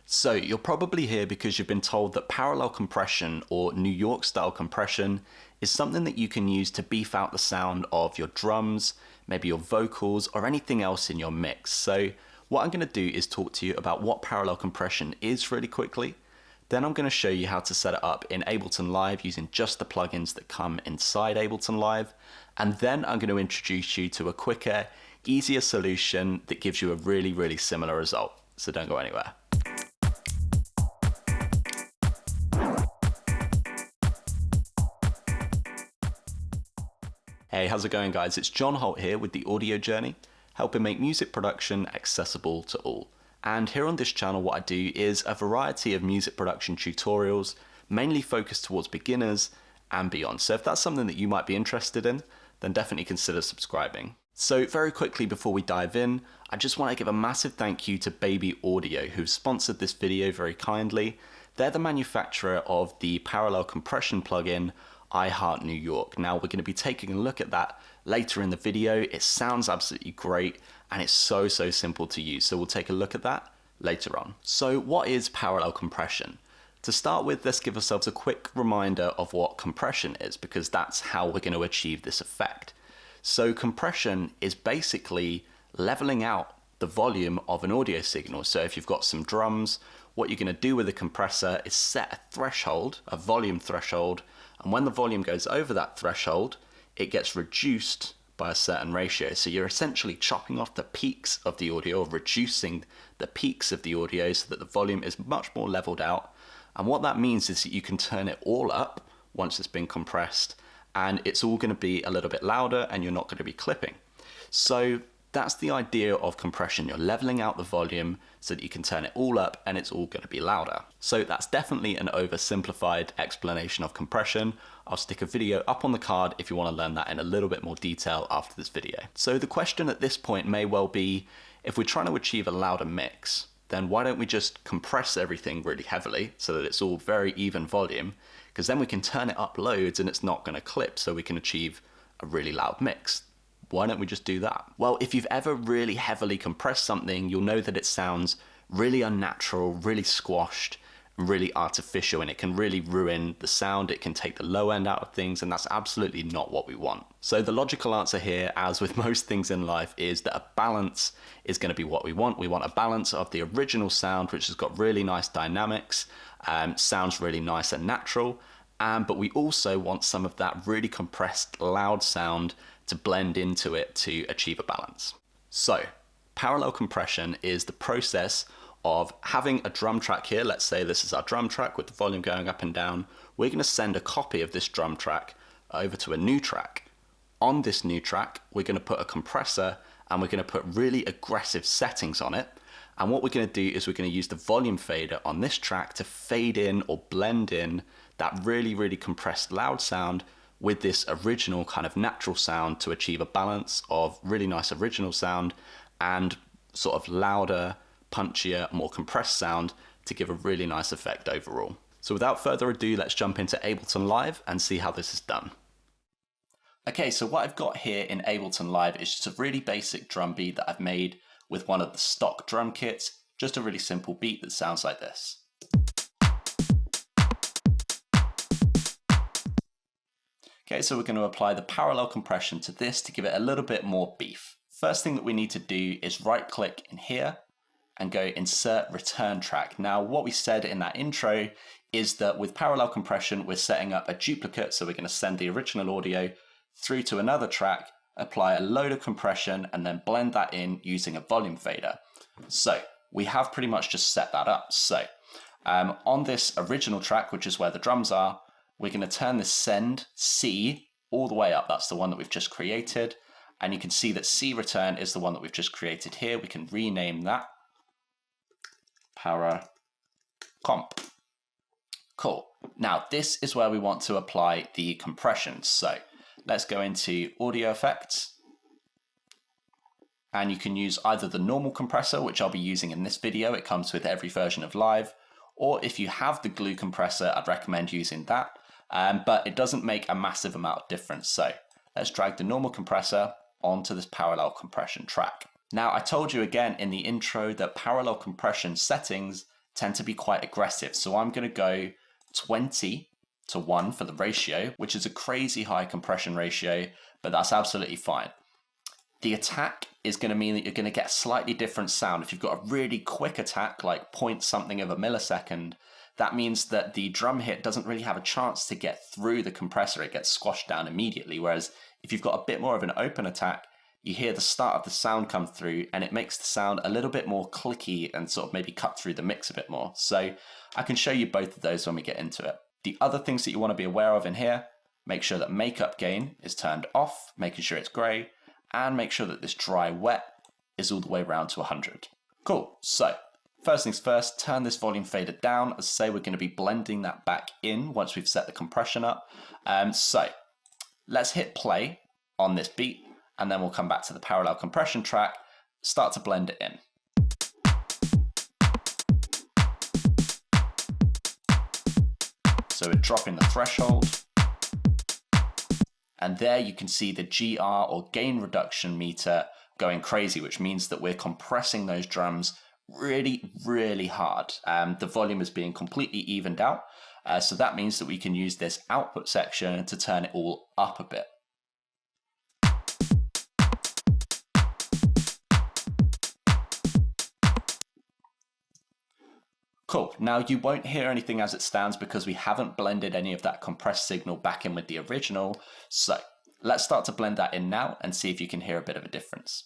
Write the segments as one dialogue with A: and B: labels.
A: So you're probably here because you've been told that parallel compression or New York style compression is something that you can use to beef out the sound of your drums, maybe your vocals, or anything else in your mix. So what I'm going to do is talk to you about what parallel compression is really quickly. Then I'm going to show you how to set it up in Ableton Live using just the plugins that come inside Ableton Live. And then I'm going to introduce you to a quicker, easier solution that gives you a really similar result. So don't go anywhere. Hey, how's it going guys? It's John Holt here with The Audio Journey, helping make music production accessible to all. And here on this channel what I do is a variety of music production tutorials, mainly focused towards beginners and beyond. So if that's something that you might be interested in, then definitely consider subscribing. So very quickly before we dive in, I just want to give a massive thank you to Baby Audio, who've sponsored this video very kindly. They're the manufacturer of the parallel compression plugin I Heart New York. Now we're going to be taking a look at that later in the video. It sounds absolutely great and it's so simple to use. So we'll take a look at that later on. So what is parallel compression? To start with, let's give ourselves a quick reminder of what compression is, because that's how we're going to achieve this effect. So compression is basically leveling out the volume of an audio signal. So if you've got some drums, what you're going to do with a compressor is set a threshold, a volume threshold, and when the volume goes over that threshold, it gets reduced by a certain ratio. So you're essentially chopping off the peaks of the audio, or reducing the peaks of the audio so that the volume is much more leveled out. And what that means is that you can turn it all up once it's been compressed, and it's all going to be a little bit louder and you're not going to be clipping. So that's the idea of compression. You're leveling out the volume so that you can turn it all up and it's all going to be louder. So that's definitely an oversimplified explanation of compression. I'll stick a video up on the card if you want to learn that in a little bit more detail after this video. So the question at this point may well be, if we're trying to achieve a louder mix, then why don't we just compress everything really heavily so that it's all very even volume? Because then we can turn it up loads and it's not going to clip, so we can achieve a really loud mix. Why don't we just do that? Well, if you've ever really heavily compressed something, you'll know that it sounds really unnatural, really squashed, and really artificial, and it can really ruin the sound. It can take the low end out of things, and that's absolutely not what we want. So the logical answer here, as with most things in life, is that a balance is going to be what we want. We want a balance of the original sound, which has got really nice dynamics, sounds really nice and natural, but we also want some of that really compressed, loud sound to blend into it to achieve a balance. So parallel compression is the process of having a drum track here. Let's say this is our drum track with the volume going up and down. We're going to send a copy of this drum track over to a new track. On this new track, we're going to put a compressor and we're going to put really aggressive settings on it. And what we're going to do is we're going to use the volume fader on this track to fade in or blend in that really compressed loud sound with this original kind of natural sound to achieve a balance of really nice original sound and sort of louder, punchier, more compressed sound to give a really nice effect overall. So without further ado, let's jump into Ableton Live and see how this is done. Okay, so what I've got here in Ableton Live is just a really basic drum beat that I've made with one of the stock drum kits, just a really simple beat that sounds like this. Okay, so we're going to apply the parallel compression to this to give it a little bit more beef. First thing that we need to do is right click in here and go insert return track. Now what we said in that intro is that with parallel compression we're setting up a duplicate, so we're going to send the original audio through to another track, apply a load of compression and then blend that in using a volume fader. So we have pretty much just set that up. So on this original track, which is where the drums are, we're going to turn the send C all the way up. That's the one that we've just created. And you can see that C return is the one that we've just created here. We can rename that para comp. Cool. Now this is where we want to apply the compression. So let's go into audio effects. And you can use either the normal compressor, which I'll be using in this video. It comes with every version of Live. Or if you have the glue compressor, I'd recommend using that. But it doesn't make a massive amount of difference. So let's drag the normal compressor onto this parallel compression track. Now I told you again in the intro that parallel compression settings tend to be quite aggressive. So I'm going to go 20:1 for the ratio, which is a crazy high compression ratio, but that's absolutely fine. The attack is going to mean that you're going to get a slightly different sound. If you've got a really quick attack, like point something of a millisecond, that means that the drum hit doesn't really have a chance to get through the compressor. It gets squashed down immediately. Whereas if you've got a bit more of an open attack, you hear the start of the sound come through and it makes the sound a little bit more clicky and sort of maybe cut through the mix a bit more. So I can show you both of those when we get into it. The other things that you want to be aware of in here, make sure that makeup gain is turned off, making sure it's gray, and make sure that this dry wet is all the way around to 100. Cool, so first things first, turn this volume fader down. As I say, we're going to be blending that back in once we've set the compression up. So let's hit play on this beat, and then we'll come back to the parallel compression track, start to blend it in. So we're dropping the threshold. And there you can see the GR or gain reduction meter going crazy, which means that we're compressing those drums really, really hard. The volume is being completely evened out. So that means that we can use this output section to turn it all up a bit. Cool, now you won't hear anything as it stands because we haven't blended any of that compressed signal back in with the original. So let's start to blend that in now and see if you can hear a bit of a difference.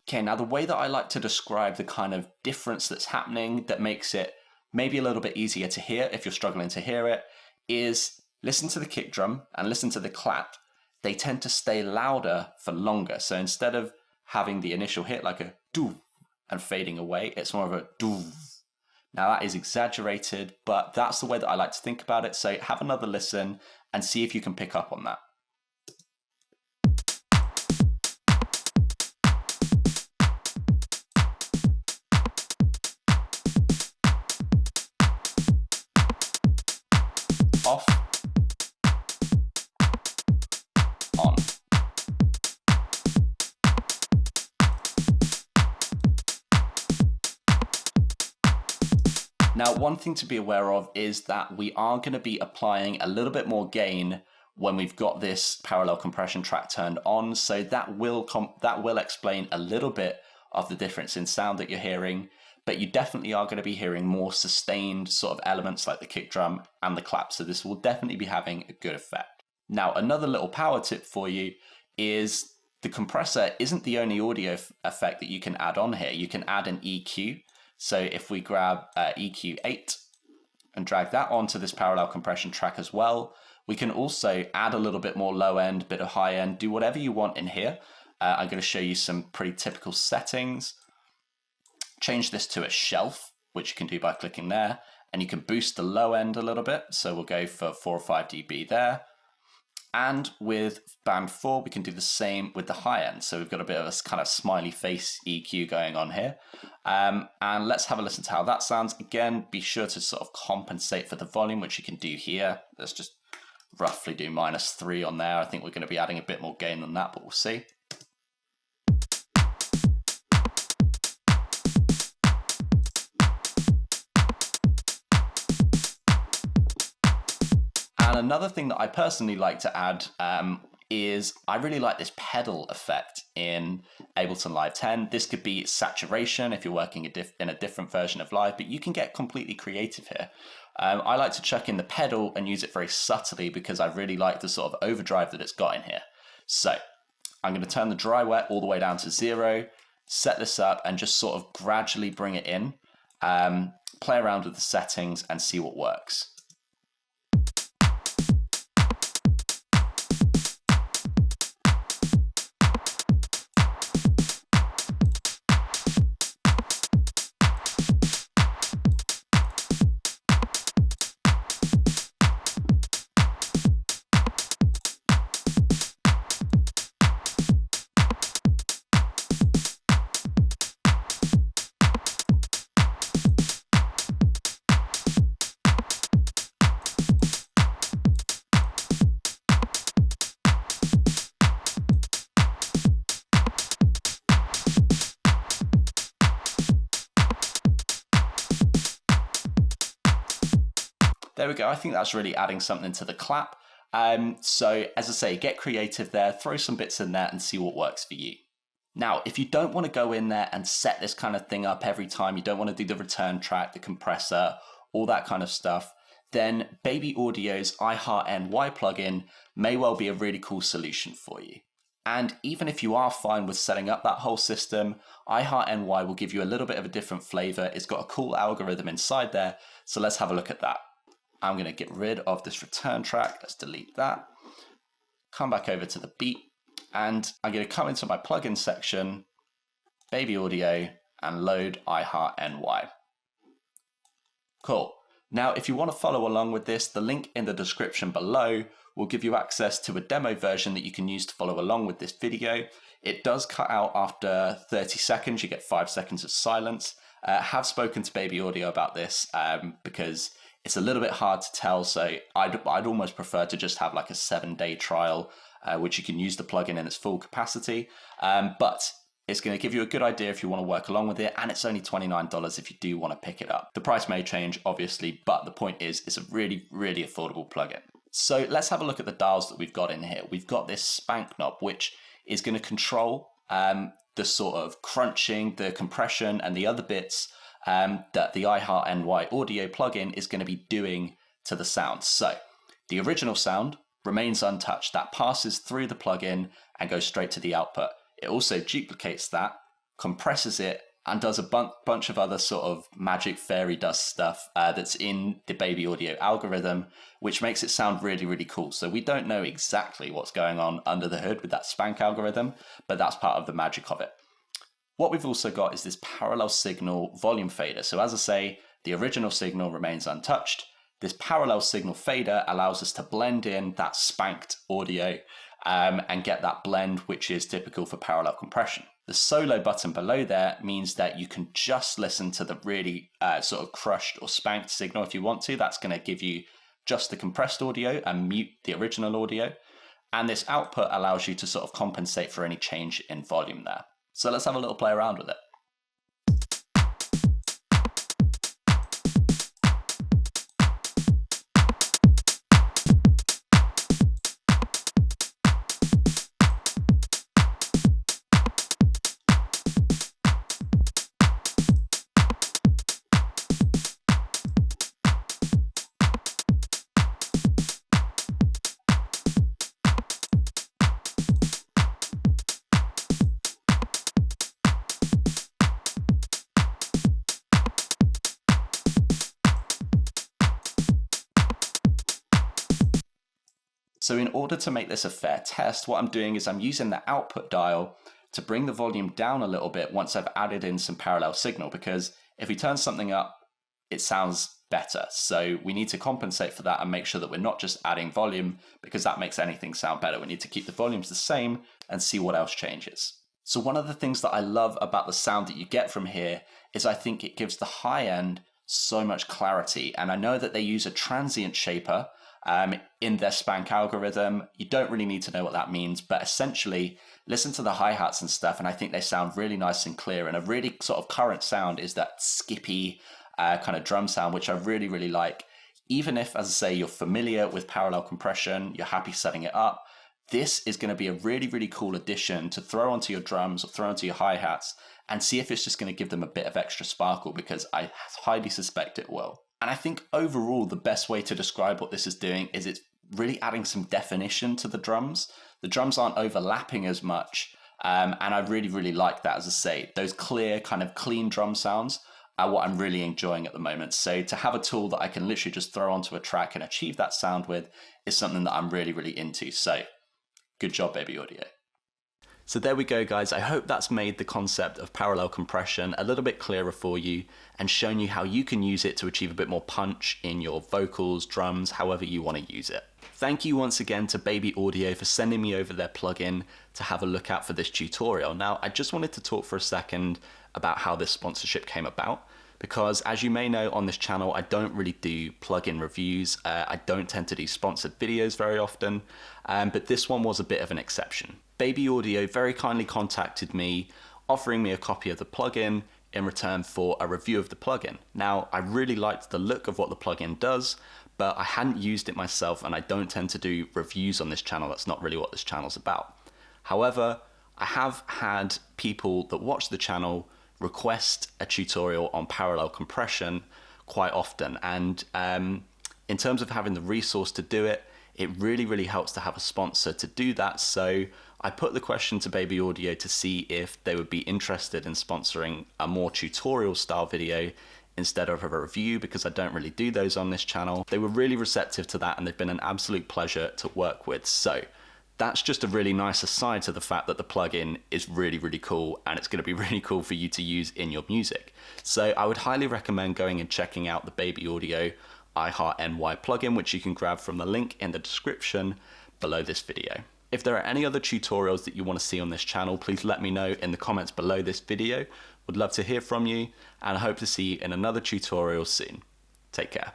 A: Okay, now the way that I like to describe the kind of difference that's happening that makes it maybe a little bit easier to hear if you're struggling to hear it is listen to the kick drum and listen to the clap. They tend to stay louder for longer. So instead of having the initial hit like a doo and fading away, it's more of a doo. Now that is exaggerated, but that's the way that I like to think about it. So have another listen and see if you can pick up on that. Off, on. Now, one thing to be aware of is that we are going to be applying a little bit more gain when we've got this parallel compression track turned on. So that will explain a little bit of the difference in sound that you're hearing. But you definitely are going to be hearing more sustained sort of elements like the kick drum and the clap. So this will definitely be having a good effect. Now, another little power tip for you is the compressor isn't the only audio effect that you can add on here. You can add an EQ. So if we grab EQ 8 and drag that onto this parallel compression track as well, we can also add a little bit more low end, bit of high end, do whatever you want in here. I'm going to show you some pretty typical settings. Change this to a shelf, which you can do by clicking there, and you can boost the low end a little bit. So we'll go for 4 or 5 dB there. And with band 4, we can do the same with the high end. So we've got a bit of a kind of smiley face EQ going on here. And let's have a listen to how that sounds. Again, be sure to sort of compensate for the volume, which you can do here. Let's just roughly do -3 on there. I think we're going to be adding a bit more gain than that, but we'll see. And another thing that I personally like to add is I really like this pedal effect in Ableton Live 10. This could be saturation if you're working in a different version of Live, but you can get completely creative here. I like to chuck in the pedal and use it very subtly because I really like the sort of overdrive that it's got in here. So I'm going to turn the dry wet all the way down to 0, set this up and just sort of gradually bring it in, play around with the settings and see what works. There we go. I think that's really adding something to the clap. So as I say, get creative there, throw some bits in there and see what works for you. Now, if you don't want to go in there and set this kind of thing up every time, you don't want to do the return track, the compressor, all that kind of stuff, then Baby Audio's iHeartNY plugin may well be a really cool solution for you. And even if you are fine with setting up that whole system, iHeartNY will give you a little bit of a different flavor. It's got a cool algorithm inside there. So let's have a look at that. I'm going to get rid of this return track. Let's delete that. Come back over to the beat. And I'm going to come into my plugin section, Baby Audio, and load iHeartNY. Cool. Now, if you want to follow along with this, the link in the description below will give you access to a demo version that you can use to follow along with this video. It does cut out after 30 seconds. You get 5 seconds of silence. Have spoken to Baby Audio about this because it's a little bit hard to tell. So I'd almost prefer to just have like a 7-day trial, which you can use the plugin in its full capacity. But it's going to give you a good idea if you want to work along with it, and it's only $29 if you do want to pick it up. The price may change, obviously, but the point is it's a really, really affordable plugin. So let's have a look at the dials that we've got in here. We've got this spank knob, which is going to control the sort of crunching, the compression, and the other bits that the iHeartNY audio plugin is going to be doing to the sound. So the original sound remains untouched. That passes through the plugin and goes straight to the output. It also duplicates that, compresses it, and does a bunch of other sort of magic fairy dust stuff that's in the Baby Audio algorithm, which makes it sound really, really cool. So we don't know exactly what's going on under the hood with that spank algorithm, but that's part of the magic of it. What we've also got is this parallel signal volume fader. So as I say, the original signal remains untouched. This parallel signal fader allows us to blend in that spanked audio and get that blend, which is typical for parallel compression. The solo button below there means that you can just listen to the really sort of crushed or spanked signal if you want to. That's going to give you just the compressed audio and mute the original audio. And this output allows you to sort of compensate for any change in volume there. So let's have a little play around with it. So in order to make this a fair test, what I'm doing is I'm using the output dial to bring the volume down a little bit once I've added in some parallel signal, because if we turn something up, it sounds better. So we need to compensate for that and make sure that we're not just adding volume, because that makes anything sound better. We need to keep the volumes the same and see what else changes. So one of the things that I love about the sound that you get from here is I think it gives the high end so much clarity. And I know that they use a transient shaper in their spank algorithm. You don't really need to know what that means, but essentially listen to the hi-hats and stuff, and I think they sound really nice and clear. And a really sort of current sound is that skippy kind of drum sound, which I really, really like. Even if, as I say, you're familiar with parallel compression, you're happy setting it up, this is going to be a really, really cool addition to throw onto your drums or throw onto your hi-hats and see if it's just going to give them a bit of extra sparkle, because I highly suspect it will. And I think overall, the best way to describe what this is doing is it's really adding some definition to the drums. The drums aren't overlapping as much. And I really, really like that. As I say, those clear, kind of clean drum sounds are what I'm really enjoying at the moment. So to have a tool that I can literally just throw onto a track and achieve that sound with is something that I'm really, really into. So good job, Baby Audio. So there we go, guys. I hope that's made the concept of parallel compression a little bit clearer for you and shown you how you can use it to achieve a bit more punch in your vocals, drums, however you want to use it. Thank you once again to Baby Audio for sending me over their plugin to have a look at for this tutorial. Now, I just wanted to talk for a second about how this sponsorship came about, because as you may know on this channel, I don't really do plugin reviews. I don't tend to do sponsored videos very often, but this one was a bit of an exception. Baby Audio very kindly contacted me, offering me a copy of the plugin in return for a review of the plugin. Now, I really liked the look of what the plugin does, but I hadn't used it myself, and I don't tend to do reviews on this channel. That's not really what this channel's about. However, I have had people that watch the channel request a tutorial on parallel compression quite often, and in terms of having the resource to do it, it really helps to have a sponsor to do that. So I put the question to Baby Audio to see if they would be interested in sponsoring a more tutorial style video instead of a review, because I don't really do those on this channel. They were really receptive to that, and they've been an absolute pleasure to work with. So that's just a really nice aside to the fact that the plugin is really cool, and it's going to be really cool for you to use in your music. So I would highly recommend going and checking out the Baby Audio iHeartNY plugin, which you can grab from the link in the description below this video. If there are any other tutorials that you want to see on this channel, please let me know in the comments below this video. Would love to hear from you, and I hope to see you in another tutorial soon. Take care.